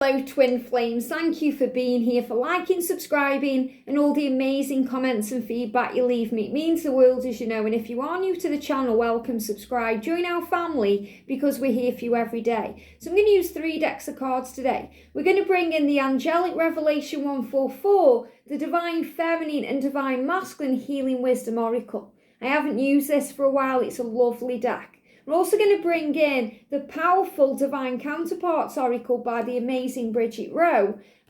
Hello twin flames, thank you for being here, for liking, subscribing and all the amazing comments and feedback you leave me. It means the world, as you know, and if you are new to the channel, welcome, subscribe, join our family because we're here for you every day. So I'm going to use 3 decks of cards today. We're going to bring in the Angelic Revelation 144, the Divine Feminine and Divine Masculine Healing Wisdom Oracle. I haven't used this for a while, it's a lovely deck. We're also going to bring in the powerful Divine Counterparts Oracle by the amazing Bridget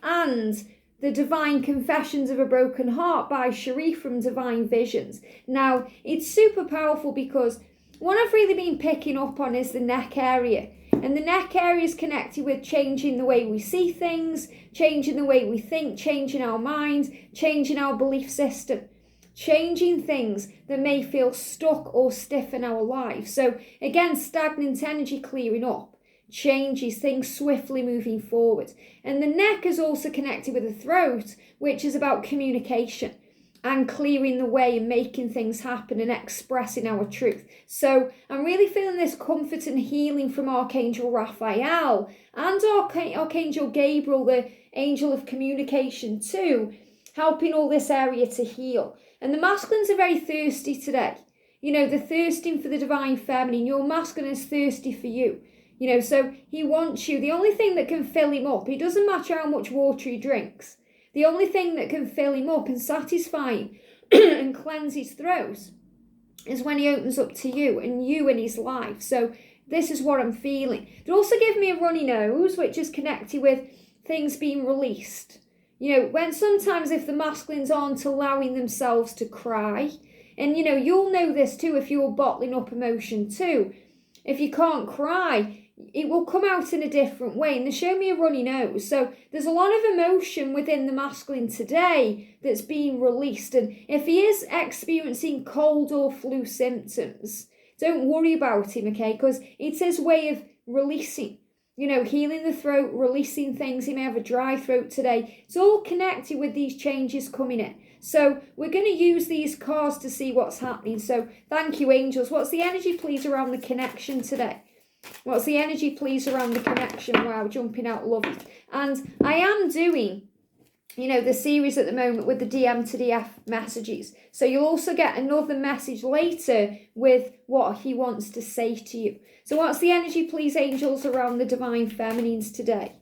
and the Divine Confessions of a Broken Heart by Cherie from Divine Visions. Now, it's super powerful because what I've really been picking up on is the neck area. And the neck area is connected with changing the way we see things, changing the way we think, changing our minds, changing our belief system. Changing things that may feel stuck or stiff in our lives. So again, stagnant energy clearing up, changes, things swiftly moving forward. And the neck is also connected with the throat, which is about communication and clearing the way and making things happen and expressing our truth. So I'm really feeling this comfort and healing from Archangel Raphael and Archangel Gabriel, the angel of communication too, helping all this area to heal. And the masculines are very thirsty today. You know, they're thirsting for the divine feminine. Your masculine is thirsty for you. You know, so he wants you. The only thing that can fill him up, it doesn't matter how much water he drinks. The only thing that can fill him up and satisfy him and cleanse his throat is when he opens up to you in his life. So this is what I'm feeling. They also give me a runny nose, which is connected with things being released. You know, when sometimes if the masculines aren't allowing themselves to cry, and you know, you'll know this too if you're bottling up emotion too. If you can't cry, it will come out in a different way. And they show me a runny nose. So there's a lot of emotion within the masculine today that's being released. And if he is experiencing cold or flu symptoms, don't worry about him, okay? Because it's his way of releasing. You know, healing the throat, releasing things. He may have a dry throat today. It's all connected with these changes coming in. So we're going to use these cards to see what's happening. So thank you, angels. What's the energy, please, around the connection today? What's the energy, please, around the connection? Wow, jumping out, love it. And I am doing, you know, the series at the moment with the DM to DF messages. So you'll also get another message later with what he wants to say to you. So what's the energy, please, angels, around the divine feminines today?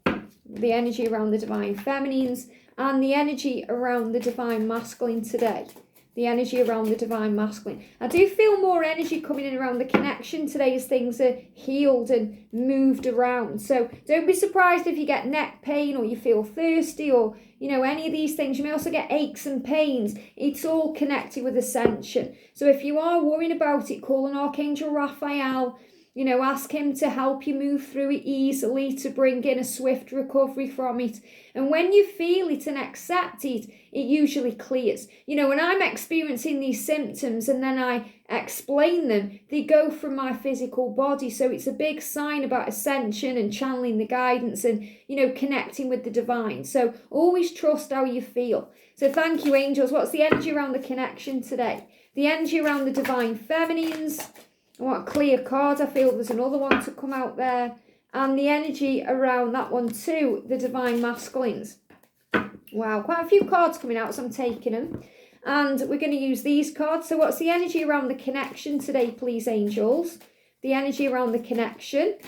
The energy around the divine feminines and the energy around the divine masculine today. The energy around the divine masculine. I do feel more energy coming in around the connection today as things are healed and moved around. So don't be surprised if you get neck pain or you feel thirsty or, you know, any of these things. You may also get aches and pains. It's all connected with ascension. So if you are worrying about it, call on Archangel Raphael. You know, ask him to help you move through it easily, to bring in a swift recovery from it. And when you feel it and accept it, it usually clears. You know, when I'm experiencing these symptoms and then I explain them, they go from my physical body. So it's a big sign about ascension and channeling the guidance and, you know, connecting with the divine. So always trust how you feel. So thank you, angels. What's the energy around the connection today? The energy around the divine feminines. I want a clear card. I feel there's another one to come out there. And the energy around that one too, the divine masculines. Wow, quite a few cards coming out, so I'm taking them. And we're going to use these cards. So what's the energy around the connection today, please, angels? The energy around the connection.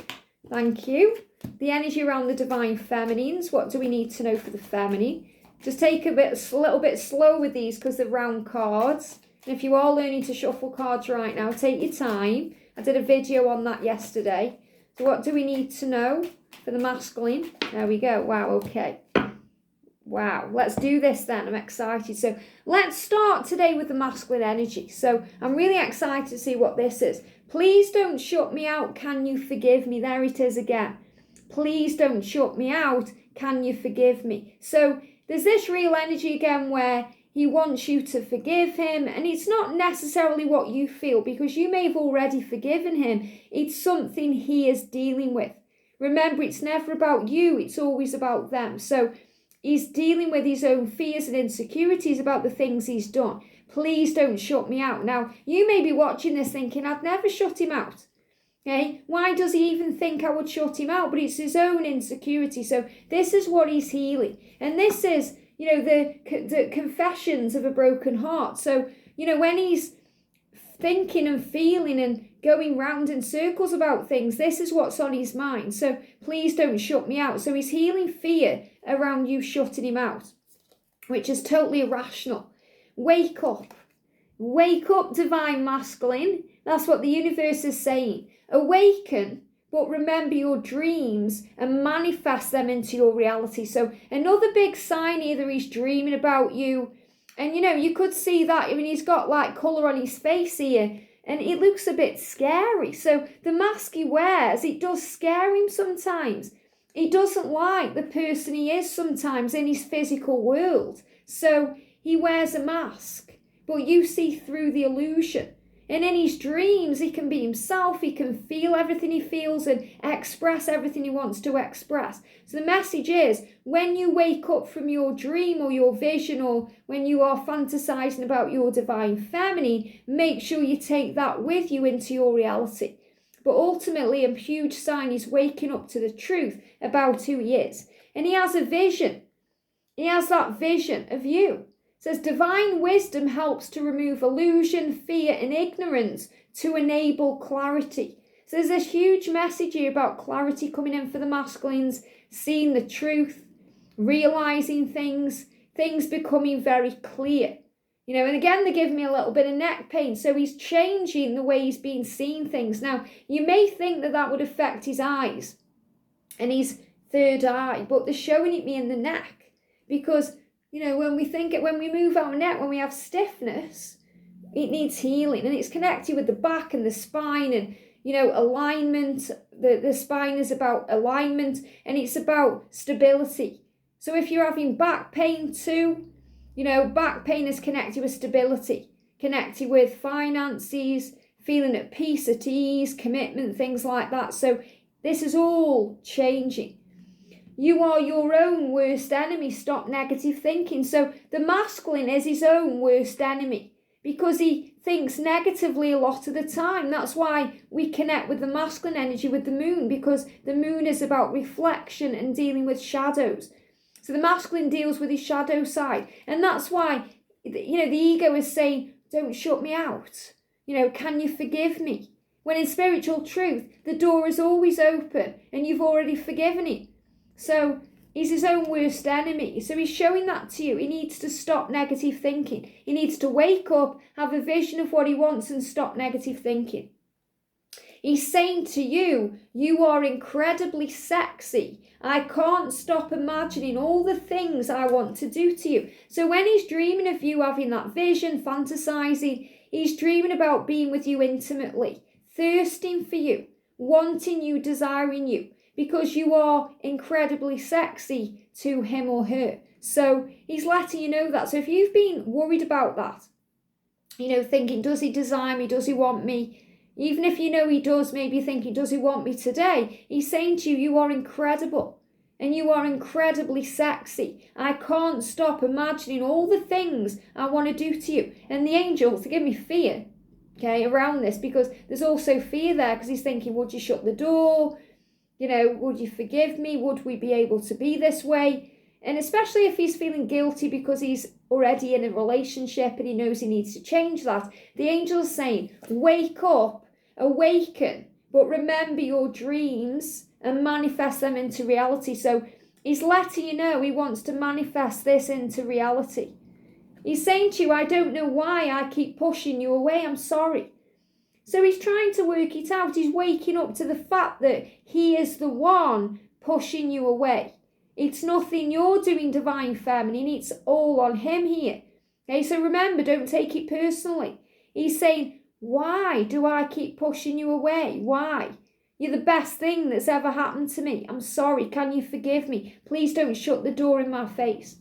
Thank you. The energy around the divine feminines. What do we need to know for the feminine? Just take a little bit slow with these because they're round cards. And if you are learning to shuffle cards right now, take your time. I did a video on that yesterday. So what do we need to know for the masculine? There we go. Wow, okay. Wow, let's do this then. I'm excited. So let's start today with the masculine energy. So I'm really excited to see what this is. Please don't shut me out. Can you forgive me? There it is again. Please don't shut me out. Can you forgive me? So there's this real energy again where he wants you to forgive him, and it's not necessarily what you feel because you may have already forgiven him. It's something he is dealing with. Remember, it's never about you, it's always about them. So he's dealing with his own fears and insecurities about the things he's done. Please don't shut me out. Now, you may be watching this thinking, I'd never shut him out. Okay? Why does he even think I would shut him out? But it's his own insecurity. So this is what he's healing. And this is, the confessions of a broken heart. So, when he's thinking and feeling and going round in circles about things, this is what's on his mind. So please don't shut me out. So he's healing fear around you shutting him out, which is totally irrational. Wake up. Wake up, divine masculine. That's what the universe is saying. Awaken, but remember your dreams and manifest them into your reality. So another big sign here that he's dreaming about you. And, you could see that. I mean, he's got like colour on his face here. And it looks a bit scary. So the mask he wears, it does scare him sometimes. He doesn't like the person he is sometimes in his physical world. So he wears a mask. But you see through the illusion. And in his dreams, he can be himself. He can feel everything he feels and express everything he wants to express. So the message is, when you wake up from your dream or your vision, or when you are fantasizing about your divine feminine, make sure you take that with you into your reality. But ultimately, a huge sign is waking up to the truth about who he is. And he has a vision. He has that vision of you. It says divine wisdom helps to remove illusion, fear, and ignorance to enable clarity. So there's this huge message here about clarity coming in for the masculines, seeing the truth, realizing things becoming very clear. And again, they give me a little bit of neck pain. So he's changing the way he's been seeing things. Now, you may think that would affect his eyes and his third eye, but they're showing it me in the neck because when we move our neck, when we have stiffness, it needs healing, and it's connected with the back and the spine and, alignment. The spine is about alignment and it's about stability. So if you're having back pain too, back pain is connected with stability, connected with finances, feeling at peace, at ease, commitment, things like that. So this is all changing. You are your own worst enemy. Stop negative thinking. So the masculine is his own worst enemy because he thinks negatively a lot of the time. That's why we connect with the masculine energy with the moon, because the moon is about reflection and dealing with shadows. So the masculine deals with his shadow side. And that's why, the ego is saying, don't shut me out. Can you forgive me? When in spiritual truth, the door is always open and you've already forgiven him. So he's his own worst enemy. So he's showing that to you. He needs to stop negative thinking. He needs to wake up, have a vision of what he wants and stop negative thinking. He's saying to you, you are incredibly sexy. I can't stop imagining all the things I want to do to you. So when he's dreaming of you having that vision, fantasizing, he's dreaming about being with you intimately, thirsting for you, wanting you, desiring you, because you are incredibly sexy to him or her. So he's letting you know that. So if you've been worried about that, thinking, does he desire me? Does he want me? Even if he does, maybe thinking, does he want me today? He's saying to you, you are incredible and you are incredibly sexy. I can't stop imagining all the things I want to do to you. And the angels, they give me fear, around this, because there's also fear there, because he's thinking, would you shut the door? Would you forgive me? Would we be able to be this way? And especially if he's feeling guilty because he's already in a relationship and he knows he needs to change that. The angel's saying, wake up, awaken, but remember your dreams and manifest them into reality. So he's letting you know he wants to manifest this into reality. He's saying to you, I don't know why I keep pushing you away. I'm sorry. So he's trying to work it out. He's waking up to the fact that he is the one pushing you away. It's nothing you're doing, divine feminine. It's all on him here. So remember, don't take it personally. He's saying, why do I keep pushing you away? Why? You're the best thing that's ever happened to me. I'm sorry. Can you forgive me? Please don't shut the door in my face.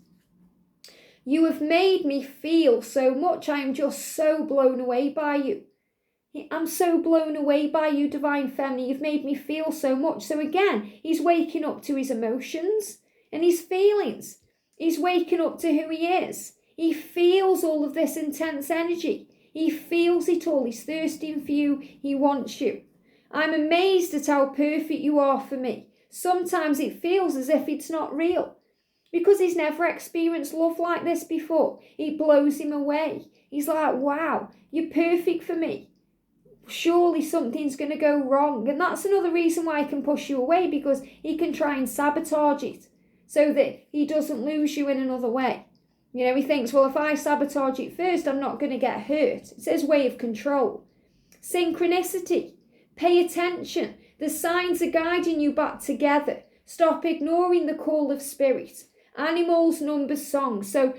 You have made me feel so much. I am just so blown away by you. I'm so blown away by you, divine feminine. You've made me feel so much. So again, he's waking up to his emotions and his feelings. He's waking up to who he is. He feels all of this intense energy. He feels it all. He's thirsting for you. He wants you. I'm amazed at how perfect you are for me. Sometimes it feels as if it's not real, because he's never experienced love like this before. It blows him away. He's like, wow, you're perfect for me. Surely something's going to go wrong. And that's another reason why he can push you away, because he can try and sabotage it so that he doesn't lose you in another way. You know, he thinks, well, if I sabotage it first, I'm not going to get hurt. It's his way of control. Synchronicity. Pay attention. The signs are guiding you back together. Stop ignoring the call of spirit. Animals, numbers, songs. So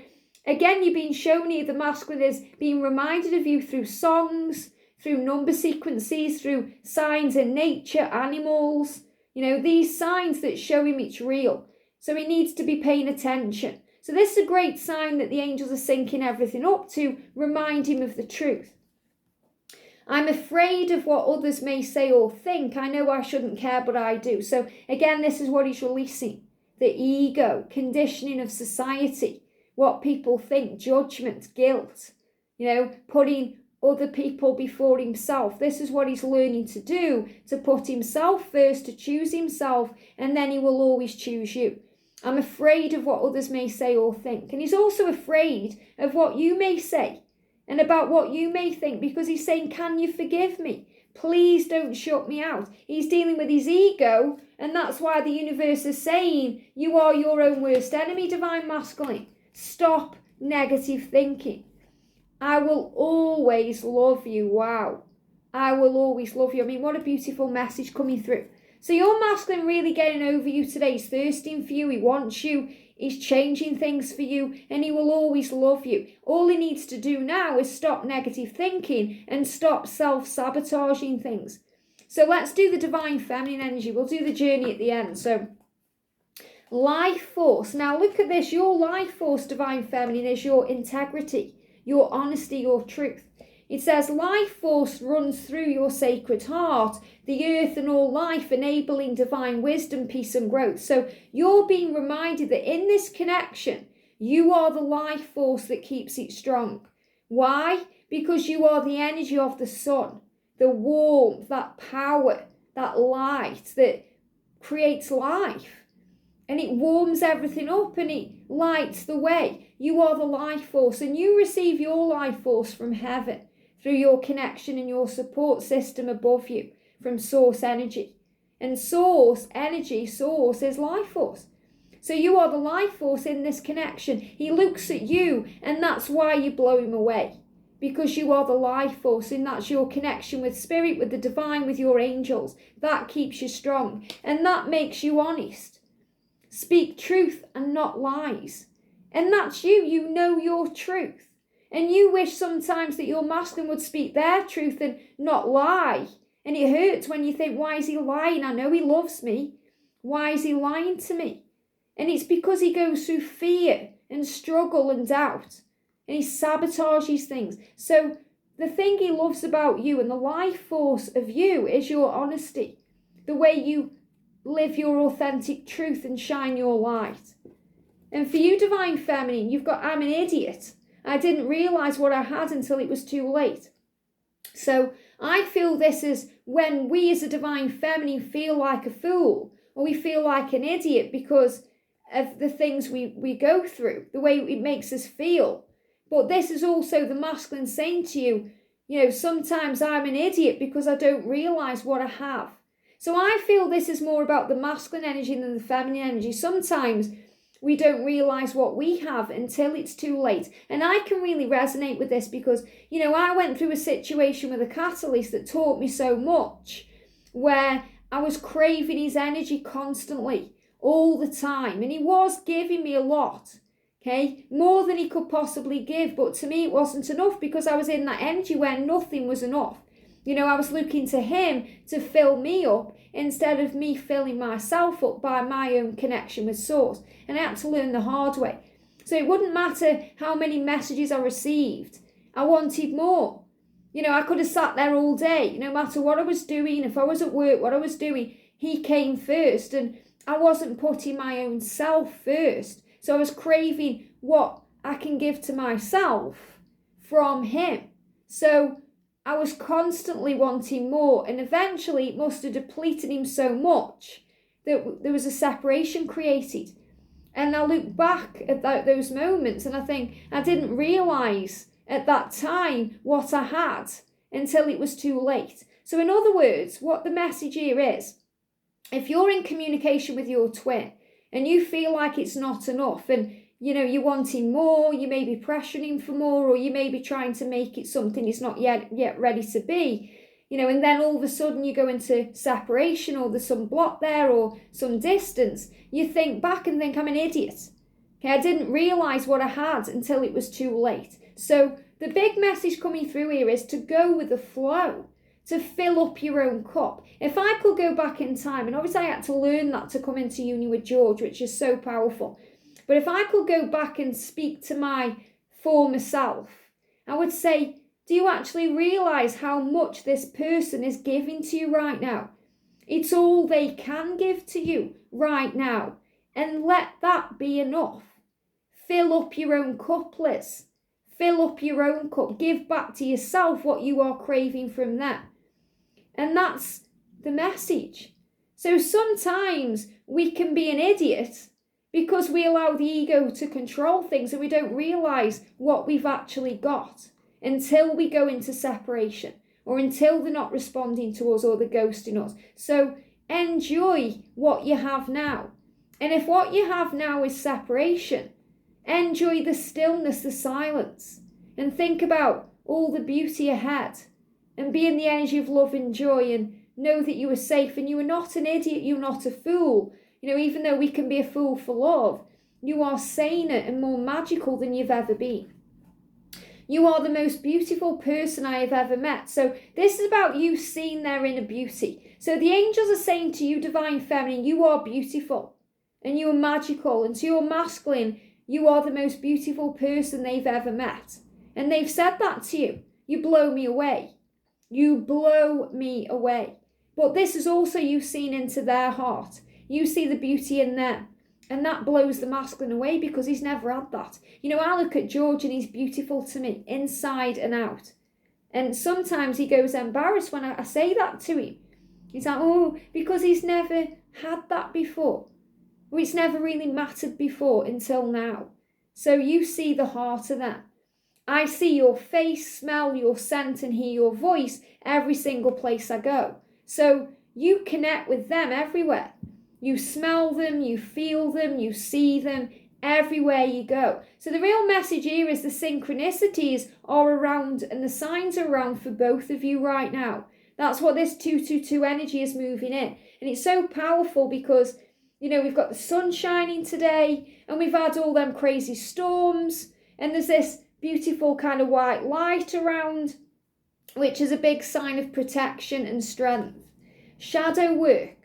again, you're being shown here the masculine is being reminded of you through songs, through number sequences, through signs in nature, animals. You know, these signs that show him it's real. So he needs to be paying attention. So this is a great sign that the angels are syncing everything up to remind him of the truth. I'm afraid of what others may say or think. I know I shouldn't care, but I do. So again, this is what he's releasing. The ego, conditioning of society, what people think, judgment, guilt, you know, putting other people before himself. This is what he's learning to do, to put himself first, to choose himself, and then he will always choose you. I'm afraid of what others may say or think. And he's also afraid of what you may say and about what you may think, because he's saying, can you forgive me? Please don't shut me out. He's dealing with his ego, and that's why the universe is saying, you are your own worst enemy, divine masculine. Stop negative thinking. I will always love you. Wow. I will always love you. I mean, what a beautiful message coming through. So your masculine really getting over you today. He's thirsting for you. He wants you. He's changing things for you, and he will always love you. All he needs to do now is stop negative thinking and stop self-sabotaging things. So let's do the divine feminine energy. We'll do the journey at the end. So life force. Now look at this. Your life force, divine feminine, is your integrity, your honesty, your truth. It says life force runs through your sacred heart, the earth and all life, enabling divine wisdom, peace and growth. So you're being reminded that in this connection, you are the life force that keeps it strong. Why? Because you are the energy of the sun, the warmth, that power, that light that creates life. And it warms everything up and it lights the way. You are the life force, and you receive your life force from heaven, through your connection and your support system above you, from source energy. And source energy, source is life force. So you are the life force in this connection. He looks at you, and that's why you blow him away, because you are the life force, and that's your connection with spirit, with the divine, with your angels. That keeps you strong, and that makes you honest. Speak truth and not lies. And that's you. You know your truth. And you wish sometimes that your masculine would speak their truth and not lie. And it hurts when you think, why is he lying? I know he loves me. Why is he lying to me? And it's because he goes through fear and struggle and doubt. And he sabotages things. So the thing he loves about you and the life force of you is your honesty. The way you live your authentic truth and shine your light. And for you, divine feminine, you've got, I'm an idiot. I didn't realise what I had until it was too late. So I feel this is when we as a divine feminine feel like a fool, or we feel like an idiot because of the things we go through, the way it makes us feel. But this is also the masculine saying to you, you know, sometimes I'm an idiot because I don't realise what I have. So I feel this is more about the masculine energy than the feminine energy. Sometimes we don't realise what we have until it's too late. And I can really resonate with this because, you know, I went through a situation with a catalyst that taught me so much, where I was craving his energy constantly, all the time. And he was giving me a lot, okay? More than he could possibly give. But to me, it wasn't enough because I was in that energy where nothing was enough. You know, I was looking to him to fill me up instead of me filling myself up by my own connection with source. And I had to learn the hard way. So it wouldn't matter how many messages I received. I wanted more. You know, I could have sat there all day, no matter what I was doing. If I was at work, what I was doing, he came first. And I wasn't putting my own self first. So I was craving what I can give to myself from him. So I was constantly wanting more, and eventually it must have depleted him so much that there was a separation created. And I look back at those moments and I think I didn't realise at that time what I had until it was too late. So in other words, what the message here is, if you're in communication with your twin and you feel like it's not enough and you're wanting more, you may be pressuring for more, or you may be trying to make it something it's not yet ready to be, and then all of a sudden you go into separation, or there's some block there or some distance, you think back and think, I'm an idiot. Okay, I didn't realise what I had until it was too late. So the big message coming through here is to go with the flow, to fill up your own cup. If I could go back in time, and obviously I had to learn that to come into union with George, which is so powerful. But if I could go back and speak to my former self, I would say, do you actually realise how much this person is giving to you right now? It's all they can give to you right now. And let that be enough. Fill up your own cup, Liz. Fill up your own cup. Give back to yourself what you are craving from them. And that's the message. So sometimes we can be an idiot because we allow the ego to control things and we don't realise what we've actually got until we go into separation, or until they're not responding to us or they're ghosting us. So enjoy what you have now. And if what you have now is separation, enjoy the stillness, the silence, and think about all the beauty ahead, and be in the energy of love and joy, and know that you are safe and you are not an idiot, you're not a fool. Even though we can be a fool for love, you are saner and more magical than you've ever been. You are the most beautiful person I have ever met. So this is about you seeing their inner beauty. So the angels are saying to you, Divine Feminine, you are beautiful and you are magical. And to your masculine, you are the most beautiful person they've ever met. And they've said that to you. You blow me away. You blow me away. But this is also you seeing into their heart. You see the beauty in them. And that blows the masculine away because he's never had that. I look at George and he's beautiful to me, inside and out. And sometimes he goes embarrassed when I say that to him. He's like, oh, because he's never had that before. Or it's never really mattered before until now. So you see the heart of them. I see your face, smell your scent and hear your voice every single place I go. So you connect with them everywhere. You smell them, you feel them, you see them everywhere you go. So the real message here is the synchronicities are around and the signs are around for both of you right now. That's what this 222 energy is moving in. And it's so powerful because, we've got the sun shining today and we've had all them crazy storms and there's this beautiful kind of white light around, which is a big sign of protection and strength. Shadow work.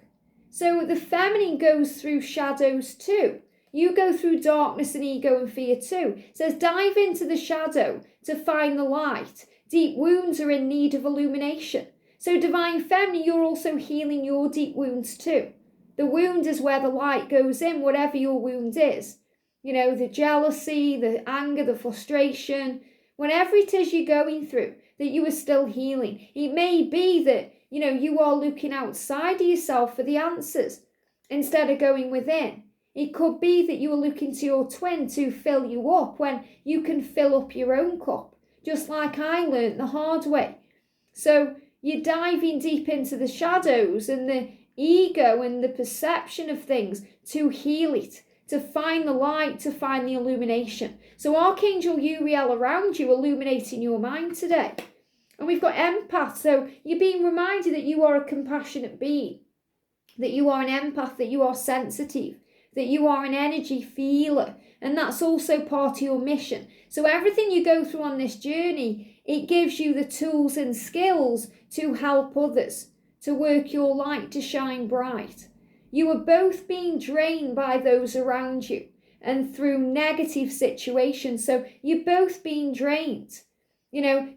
So the feminine goes through shadows too. You go through darkness and ego and fear too. It says dive into the shadow to find the light. Deep wounds are in need of illumination. So Divine Feminine, you're also healing your deep wounds too. The wound is where the light goes in, whatever your wound is. The jealousy, the anger, the frustration, whatever it is you're going through, that you are still healing. It may be that you are looking outside of yourself for the answers instead of going within. It could be that you are looking to your twin to fill you up when you can fill up your own cup, just like I learned the hard way. So you're diving deep into the shadows and the ego and the perception of things to heal it, to find the light, to find the illumination. So Archangel Uriel around you illuminating your mind today. And we've got empath, so you're being reminded that you are a compassionate being, that you are an empath, that you are sensitive, that you are an energy feeler, and that's also part of your mission. So everything you go through on this journey, it gives you the tools and skills to help others, to work your light to shine bright. You are both being drained by those around you and through negative situations, so you're both being drained.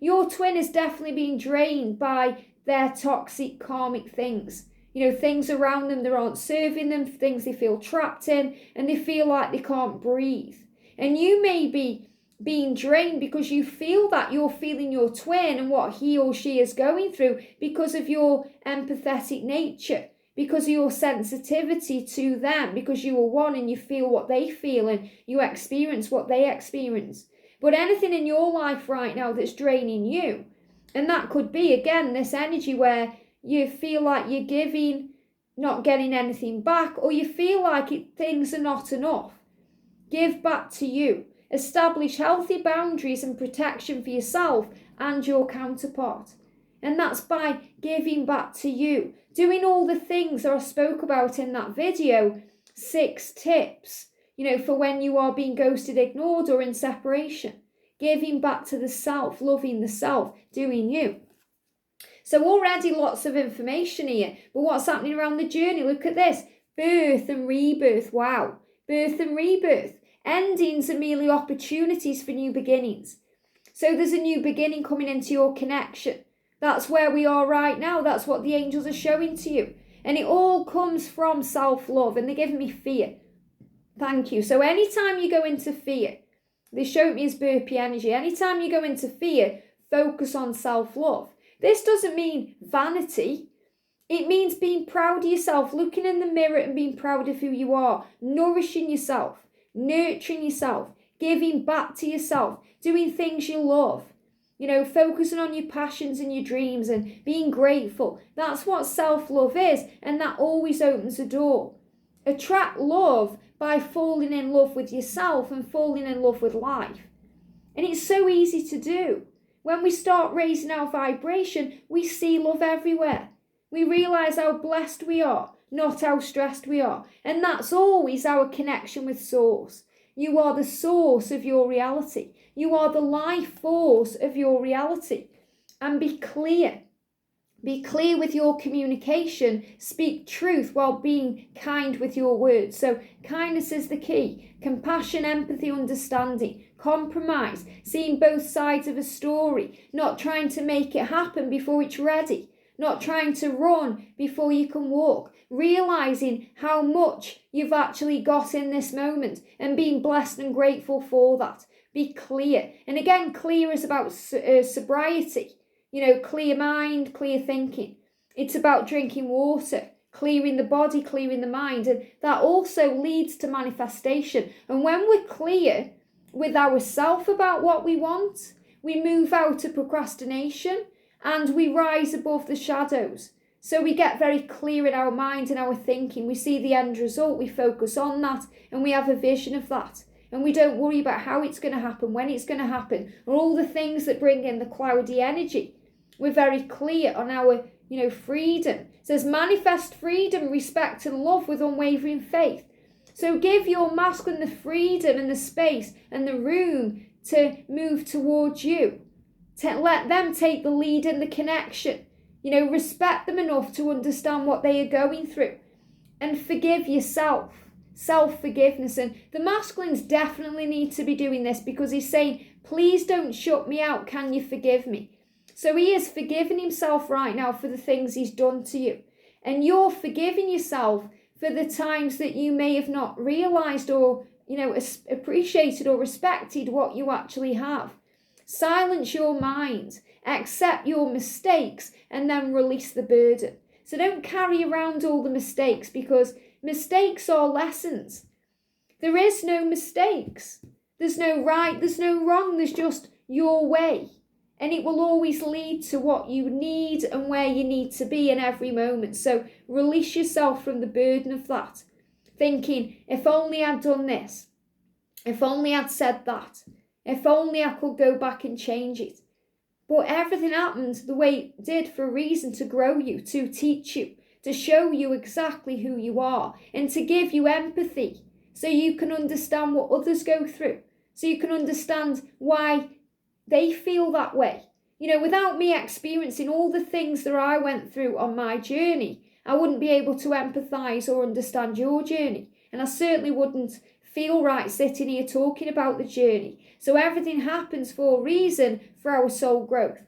Your twin is definitely being drained by their toxic karmic things. Things around them that aren't serving them, things they feel trapped in, and they feel like they can't breathe. And you may be being drained because you feel that you're feeling your twin and what he or she is going through because of your empathetic nature, because of your sensitivity to them, because you are one and you feel what they feel and you experience what they experience. But anything in your life right now that's draining you, and that could be, again, this energy where you feel like you're giving, not getting anything back, or you feel like things are not enough. Give back to you. Establish healthy boundaries and protection for yourself and your counterpart. And that's by giving back to you. Doing all the things that I spoke about in that video, 6 tips, for when you are being ghosted, ignored, or in separation. Giving back to the self, loving the self, doing you. So already lots of information here. But what's happening around the journey? Look at this. Birth and rebirth. Wow. Birth and rebirth. Endings are merely opportunities for new beginnings. So there's a new beginning coming into your connection. That's where we are right now. That's what the angels are showing to you. And it all comes from self-love. And they're giving me fear. Thank you. So anytime you go into fear, they show me as burpee energy. Anytime you go into fear, focus on self-love. This doesn't mean vanity. It means being proud of yourself, looking in the mirror and being proud of who you are, nourishing yourself, nurturing yourself, giving back to yourself, doing things you love, focusing on your passions and your dreams and being grateful. That's what self-love is, and that always opens a door. Attract love by falling in love with yourself and falling in love with life. And it's so easy to do. When we start raising our vibration, we see love everywhere. We realise how blessed we are, not how stressed we are. And that's always our connection with Source. You are the source of your reality. You are the life force of your reality. And be clear. Be clear with your communication. Speak truth while being kind with your words. So kindness is the key. Compassion, empathy, understanding. Compromise. Seeing both sides of a story. Not trying to make it happen before it's ready. Not trying to run before you can walk. Realising how much you've actually got in this moment and being blessed and grateful for that. Be clear. And again, clear is about sobriety. Clear mind, clear thinking. It's about drinking water, clearing the body, clearing the mind. And that also leads to manifestation. And when we're clear with ourselves about what we want, we move out of procrastination and we rise above the shadows. So we get very clear in our mind and our thinking. We see the end result, we focus on that, and we have a vision of that. And we don't worry about how it's going to happen, when it's going to happen, or all the things that bring in the cloudy energy. We're very clear on our, freedom. It says manifest freedom, respect and love with unwavering faith. So give your masculine the freedom and the space and the room to move towards you. Let them take the lead in the connection. Respect them enough to understand what they are going through. And forgive yourself. Self-forgiveness. And the masculines definitely need to be doing this because he's saying, please don't shut me out. Can you forgive me? So he is forgiving himself right now for the things he's done to you. And you're forgiving yourself for the times that you may have not realised or, appreciated or respected what you actually have. Silence your mind, accept your mistakes, and then release the burden. So don't carry around all the mistakes because mistakes are lessons. There is no mistakes. There's no right, there's no wrong, there's just your way. And it will always lead to what you need and where you need to be in every moment. So release yourself from the burden of that. Thinking, if only I'd done this. If only I'd said that. If only I could go back and change it. But everything happened the way it did for a reason, to grow you, to teach you, to show you exactly who you are, and to give you empathy so you can understand what others go through, so you can understand why they feel that way. Without me experiencing all the things that I went through on my journey, I wouldn't be able to empathise or understand your journey. And I certainly wouldn't feel right sitting here talking about the journey. So everything happens for a reason for our soul growth.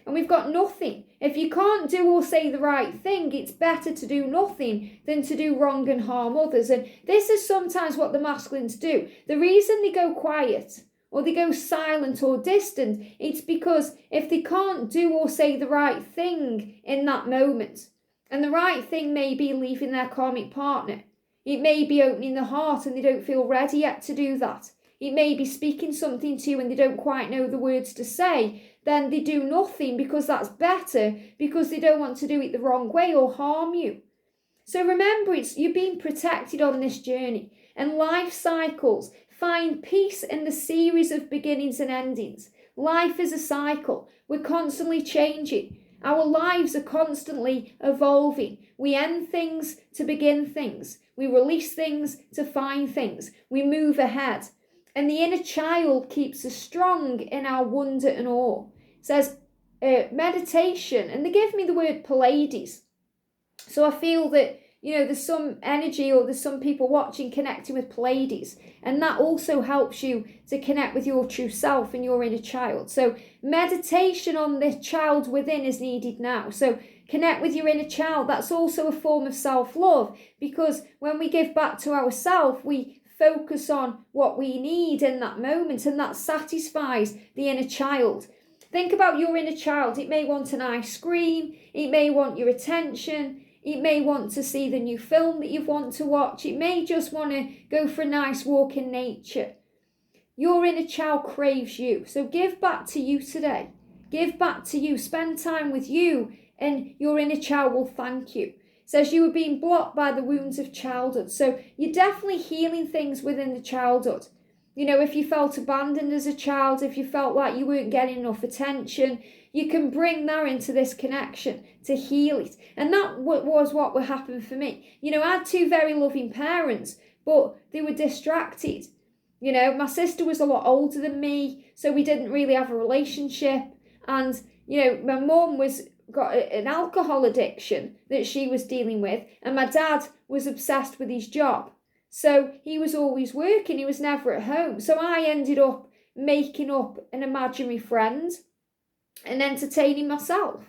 And we've got nothing. If you can't do or say the right thing, it's better to do nothing than to do wrong and harm others. And this is sometimes what the masculines do. The reason they go quiet or they go silent or distant, it's because if they can't do or say the right thing in that moment, and the right thing may be leaving their karmic partner, it may be opening the heart and they don't feel ready yet to do that. It may be speaking something to you and they don't quite know the words to say. Then they do nothing because that's better, because they don't want to do it the wrong way or harm you. So remember, you're being protected on this journey. And life cycles, find peace in the series of beginnings and endings. Life is a cycle. We're constantly changing. Our lives are constantly evolving. We end things to begin things. We release things to find things. We move ahead. And the inner child keeps us strong in our wonder and awe. It says meditation, and they give me the word Pleiades. So I feel that, there's some energy, or there's some people watching connecting with Pleiades. And that also helps you to connect with your true self and your inner child. So meditation on the child within is needed now. So connect with your inner child. That's also a form of self-love, because when we give back to ourselves, we focus on what we need in that moment, and that satisfies the inner child. Think about your inner child. It may want an ice cream. It may want your attention. It may want to see the new film that you want to watch. It may just want to go for a nice walk in nature. Your inner child craves you. So give back to you today. Give back to you. Spend time with you, and your inner child will thank you. It says you were being blocked by the wounds of childhood. So you're definitely healing things within the childhood. If you felt abandoned as a child, if you felt like you weren't getting enough attention, you can bring that into this connection to heal it. And that was what happened for me. I had two very loving parents, but they were distracted. My sister was a lot older than me, so we didn't really have a relationship. And, my mum got an alcohol addiction that she was dealing with, and my dad was obsessed with his job. So he was always working, he was never at home. So I ended up making up an imaginary friend and entertaining myself.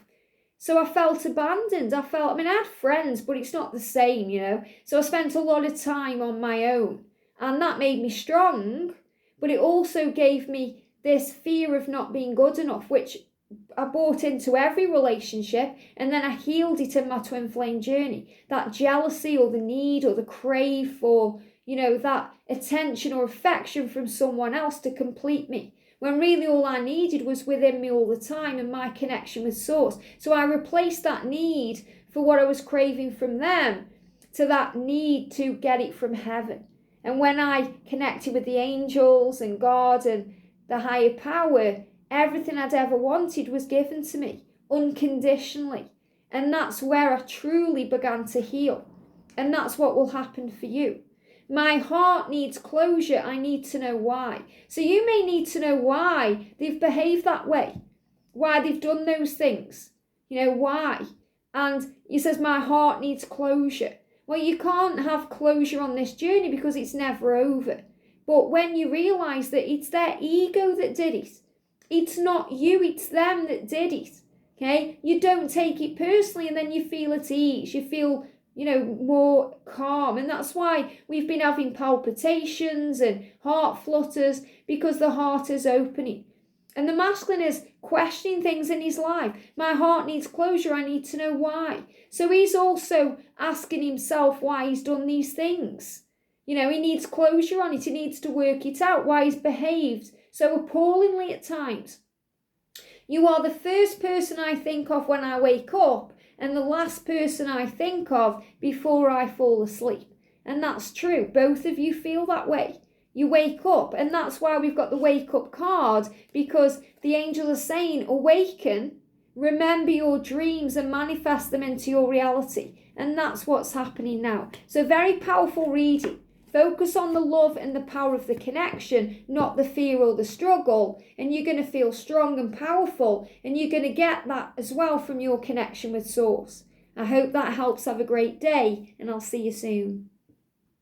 So I felt abandoned. I had friends, but it's not the same, So I spent a lot of time on my own, and that made me strong, but it also gave me this fear of not being good enough, which I brought into every relationship, and then I healed it in my twin flame journey. That jealousy, or the need, or the crave for, that attention or affection from someone else to complete me, when really all I needed was within me all the time, and my connection with Source. So I replaced that need for what I was craving from them to that need to get it from heaven. And when I connected with the angels and God and the higher power, everything I'd ever wanted was given to me unconditionally. And that's where I truly began to heal. And that's what will happen for you. My heart needs closure. I need to know why. So you may need to know why they've behaved that way, why they've done those things, why. And he says, my heart needs closure. Well, you can't have closure on this journey because it's never over. But when you realize that it's their ego that did it, it's not you, it's them that did it, okay? You don't take it personally, and then you feel at ease. You feel, more calm. And that's why we've been having palpitations and heart flutters, because the heart is opening. And the masculine is questioning things in his life. My heart needs closure. I need to know why. So he's also asking himself why he's done these things. He needs closure on it. He needs to work it out, why he's behaved so appallingly at times. You are the first person I think of when I wake up, and the last person I think of before I fall asleep. And that's true. Both of you feel that way. You wake up, and that's why we've got the wake up card, because the angels are saying, awaken, remember your dreams and manifest them into your reality. And that's what's happening now. So very powerful reading. Focus on the love and the power of the connection, not the fear or the struggle. And you're going to feel strong and powerful. And you're going to get that as well from your connection with Source. I hope that helps. Have a great day, and I'll see you soon.